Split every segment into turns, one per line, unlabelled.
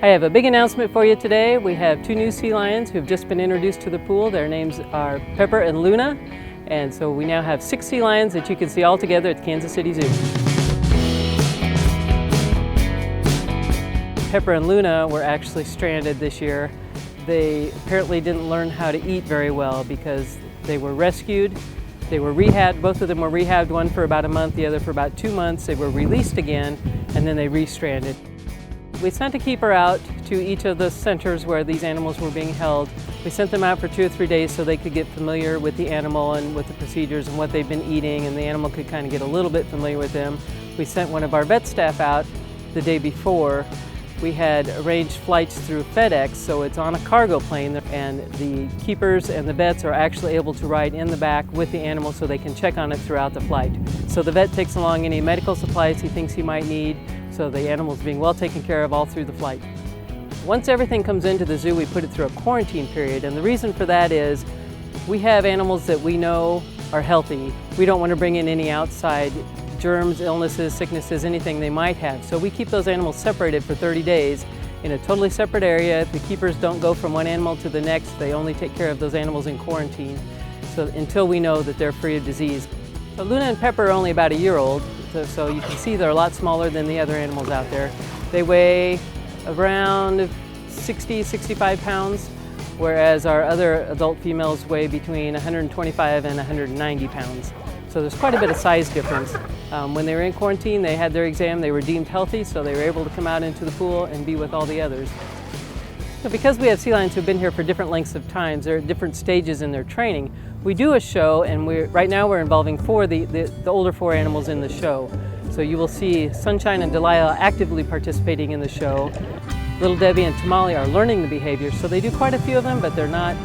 I have a big announcement for you today. We have two new sea lions who've just been introduced to the pool. Their names are Pepper and Luna. And so we now have 6 sea lions that you can see all together at the Kansas City Zoo. Pepper and Luna were actually stranded this year. They apparently didn't learn how to eat very well because they were rescued. They were rehabbed. Both of them were rehabbed, one for about a month, the other for about 2 months. They were released again, and then they re-stranded. We sent a keeper out to each of the centers where these animals were being held. We sent them out for 2 or 3 days so they could get familiar with the animal and with the procedures and what they've been eating, and the animal could kind of get a little bit familiar with them. We sent one of our vet staff out the day before. We had arranged flights through FedEx, so it's on a cargo plane, and the keepers and the vets are actually able to ride in the back with the animal so they can check on it throughout the flight. So the vet takes along any medical supplies he thinks he might need, so the animal's being well taken care of all through the flight. Once everything comes into the zoo, we put it through a quarantine period, and the reason for that is we have animals that we know are healthy. We don't want to bring in any outside germs, illnesses, sicknesses, anything they might have. So we keep those animals separated for 30 days in a totally separate area. The keepers don't go from one animal to the next. They only take care of those animals in quarantine, so until we know that they're free of disease. So Luna and Pepper are only about a year old, so you can see they're a lot smaller than the other animals out there. They weigh around 60, 65 pounds, whereas our other adult females weigh between 125 and 190 pounds. So there's quite a bit of size difference. When they were in quarantine, they had their exam, they were deemed healthy, so they were able to come out into the pool and be with all the others. So because we have sea lions who've been here for different lengths of times, they're at different stages in their training, we do a show, and right now we're involving the older 4 animals in the show. So you will see Sunshine and Delilah actively participating in the show. Little Debby and Tamale are learning the behavior, so they do quite a few of them, but they're not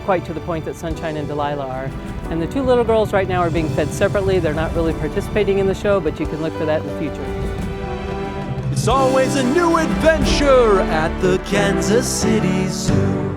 quite to the point that Sunshine and Delilah are. And the 2 little girls right now are being fed separately. They're not really participating in the show, but you can look for that in the future.
It's always a new adventure at the Kansas City Zoo.